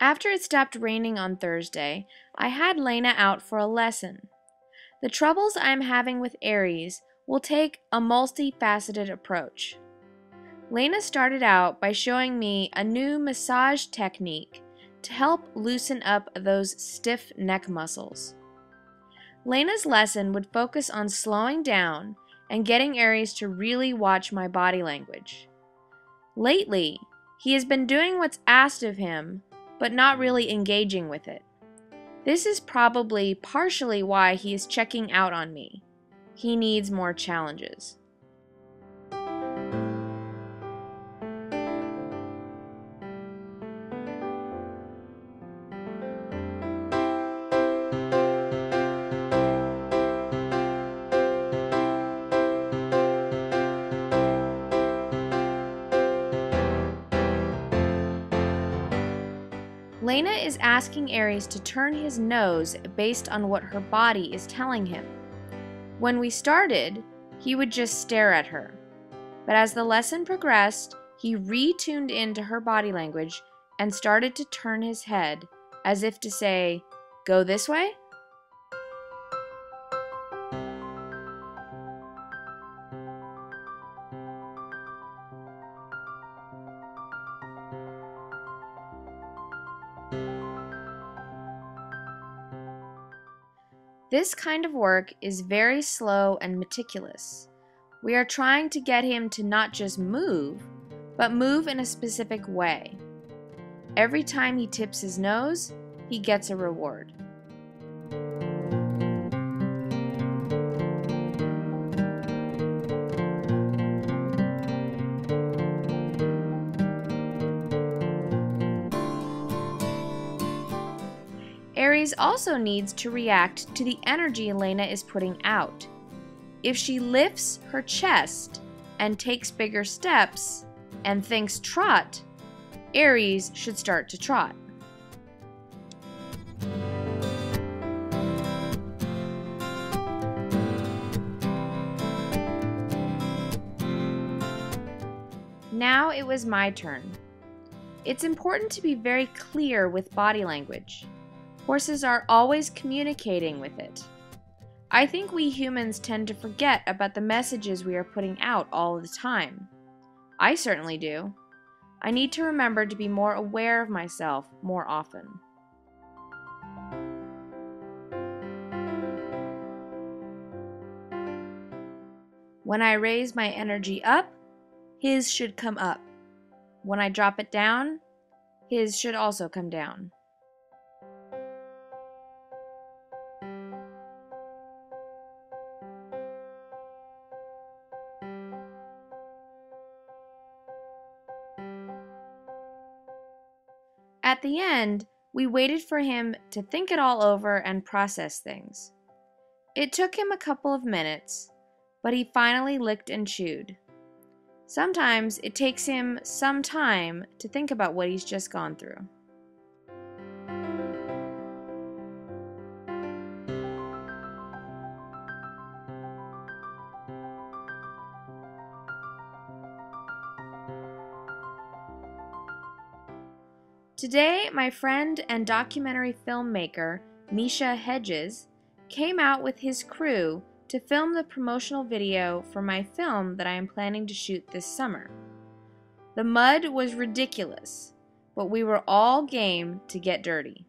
After it stopped raining on Thursday, I had Lena out for a lesson. The troubles I'm having with Aries will take a multifaceted approach. Lena started out by showing me a new massage technique to help loosen up those stiff neck muscles. Lena's lesson would focus on slowing down and getting Aries to really watch my body language. Lately, he has been doing what's asked of him, but not really engaging with it. This is probably partially why he is checking out on me. He needs more challenges. Lena is asking Aries to turn his nose based on what her body is telling him. When we started, he would just stare at her. But as the lesson progressed, he retuned into her body language and started to turn his head as if to say, "Go this way?" This kind of work is very slow and meticulous. We are trying to get him to not just move, but move in a specific way. Every time he tips his nose, he gets a reward. Aries also needs to react to the energy Lena is putting out. If she lifts her chest and takes bigger steps and thinks trot, Aries should start to trot. Now it was my turn. It's important to be very clear with body language. Horses are always communicating with it. I think we humans tend to forget about the messages we are putting out all the time. I certainly do. I need to remember to be more aware of myself more often. When I raise my energy up, his should come up. When I drop it down, his should also come down. At the end, we waited for him to think it all over and process things. It took him a couple of minutes, but he finally licked and chewed. Sometimes it takes him some time to think about what he's just gone through. Today, my friend and documentary filmmaker, Misha Hedges, came out with his crew to film the promotional video for my film that I am planning to shoot this summer. The mud was ridiculous, but we were all game to get dirty.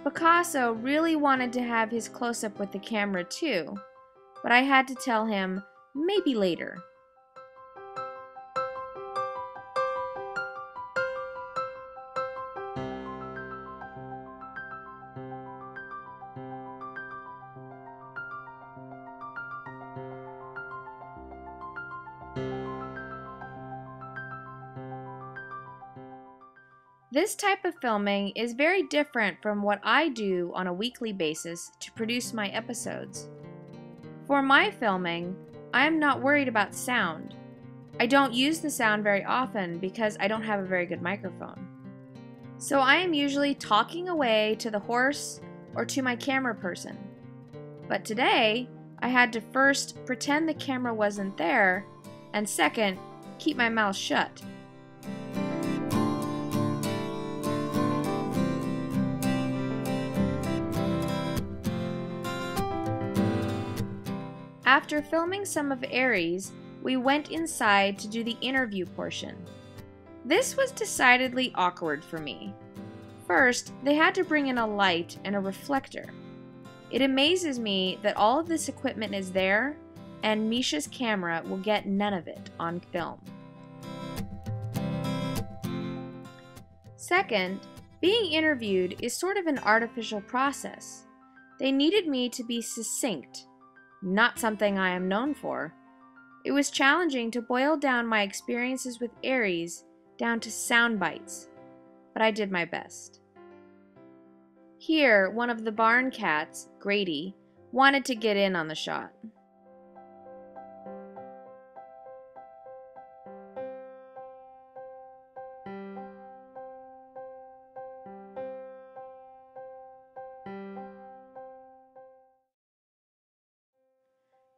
Picasso really wanted to have his close-up with the camera too, but I had to tell him, maybe later. This type of filming is very different from what I do on a weekly basis to produce my episodes. For my filming, I am not worried about sound. I don't use the sound very often because I don't have a very good microphone. So I am usually talking away to the horse or to my camera person. But today, I had to first pretend the camera wasn't there, and second, keep my mouth shut. After filming some of Aries, we went inside to do the interview portion. This was decidedly awkward for me. First, they had to bring in a light and a reflector. It amazes me that all of this equipment is there, and Misha's camera will get none of it on film. Second, being interviewed is sort of an artificial process. They needed me to be succinct, not something I am known for. It was challenging to boil down my experiences with Aries down to sound bites, but I did my best. Here, one of the barn cats, Grady, wanted to get in on the shot.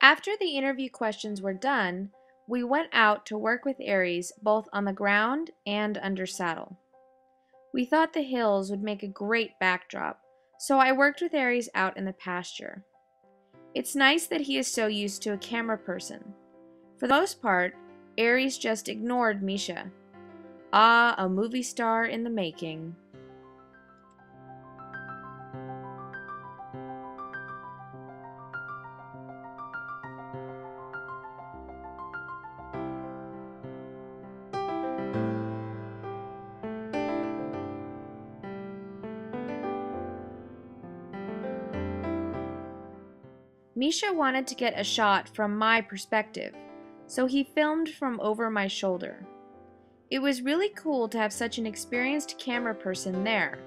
After the interview questions were done, we went out to work with Aries both on the ground and under saddle. We thought the hills would make a great backdrop, so I worked with Aries out in the pasture. It's nice that he is so used to a camera person. For the most part, Aries just ignored Misha. Ah, a movie star in the making. Misha wanted to get a shot from my perspective, so he filmed from over my shoulder. It was really cool to have such an experienced camera person there.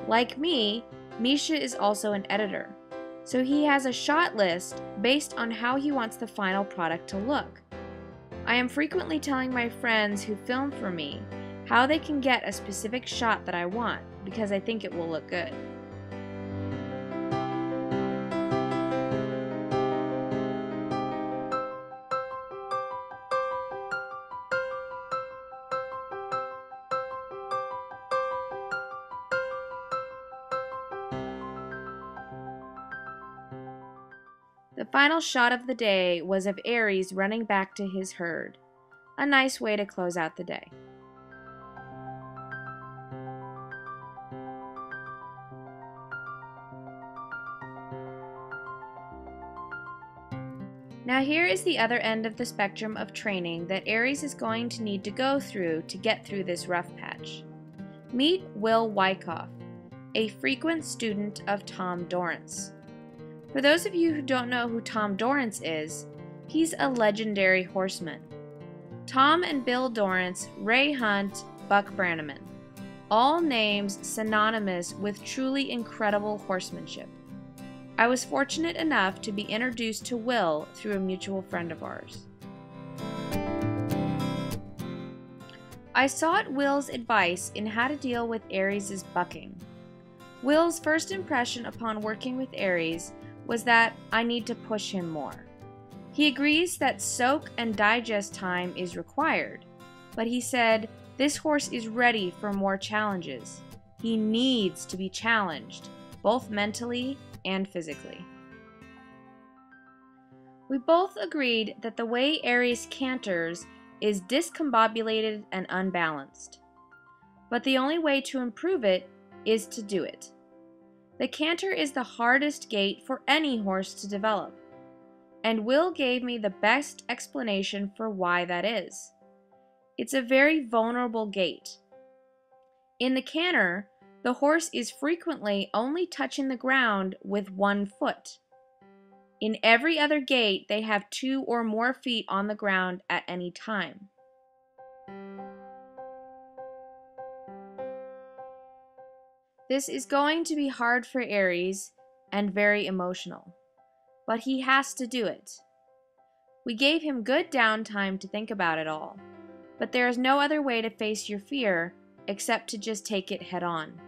Like me, Misha is also an editor, so he has a shot list based on how he wants the final product to look. I am frequently telling my friends who film for me how they can get a specific shot that I want because I think it will look good. The final shot of the day was of Aries running back to his herd. A nice way to close out the day. Now here is the other end of the spectrum of training that Aries is going to need to go through to get through this rough patch. Meet Will Wyckoff, a frequent student of Tom Dorrance. For those of you who don't know who Tom Dorrance is, he's a legendary horseman. Tom and Bill Dorrance, Ray Hunt, Buck Brannaman, all names synonymous with truly incredible horsemanship. I was fortunate enough to be introduced to Will through a mutual friend of ours. I sought Will's advice in how to deal with Aries' bucking. Will's first impression upon working with Aries was that I need to push him more. He agrees that soak and digest time is required, but he said this horse is ready for more challenges. He needs to be challenged, both mentally and physically. We both agreed that the way Aries canters is discombobulated and unbalanced, but the only way to improve it is to do it. The canter is the hardest gait for any horse to develop, and Will gave me the best explanation for why that is. It's a very vulnerable gait. In the canter, the horse is frequently only touching the ground with one foot. In every other gait, they have 2 or more feet on the ground at any time. This is going to be hard for Aries and very emotional, but he has to do it. We gave him good downtime to think about it all, but there is no other way to face your fear except to just take it head on.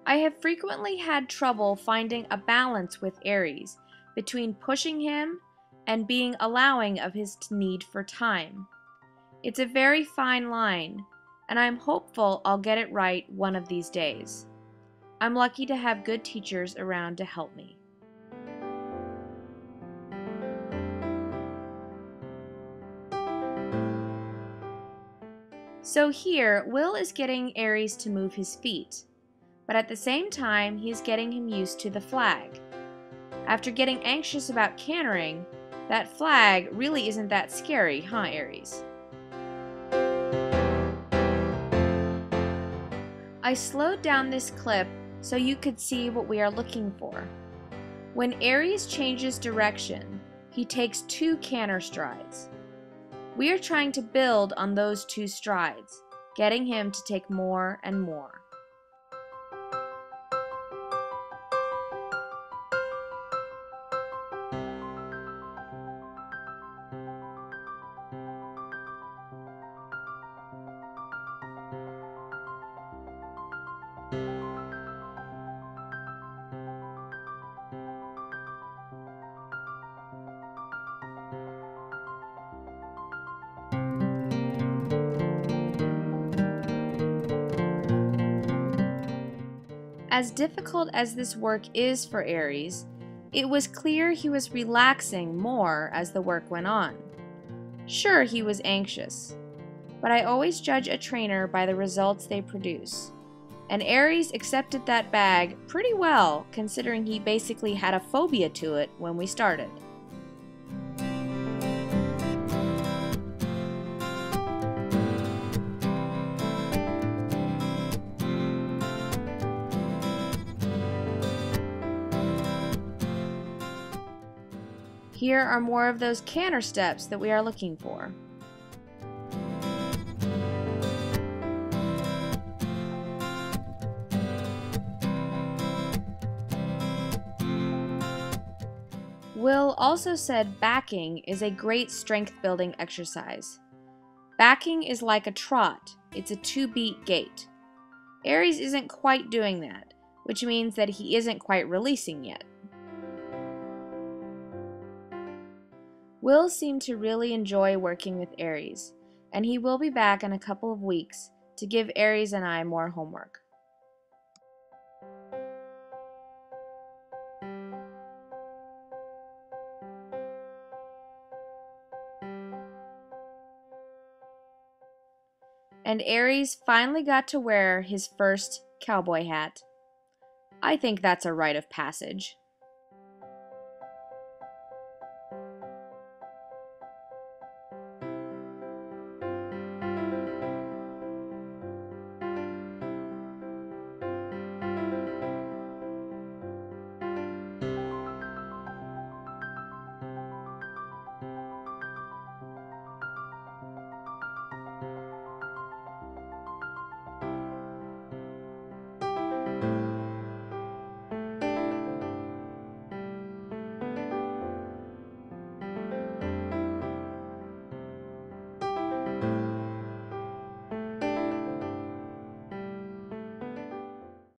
I have frequently had trouble finding a balance with Aries between pushing him and being allowing of his need for time. It's a very fine line, and I'm hopeful I'll get it right one of these days. I'm lucky to have good teachers around to help me. So here, Will is getting Aries to move his feet, but at the same time, he is getting him used to the flag. After getting anxious about cantering, that flag really isn't that scary, huh, Aries? I slowed down this clip so you could see what we are looking for. When Aries changes direction, he takes 2 canter strides. We are trying to build on those 2 strides, getting him to take more and more. As difficult as this work is for Aries, it was clear he was relaxing more as the work went on. Sure, he was anxious, but I always judge a trainer by the results they produce. And Aries accepted that bag pretty well, considering he basically had a phobia to it when we started. Here are more of those canter steps that we are looking for. Will also said backing is a great strength building exercise. Backing is like a trot, it's a 2-beat gait. Aries isn't quite doing that, which means that he isn't quite releasing yet. Will seemed to really enjoy working with Aries, and he will be back in a couple of weeks to give Aries and I more homework. And Aries finally got to wear his first cowboy hat. I think that's a rite of passage.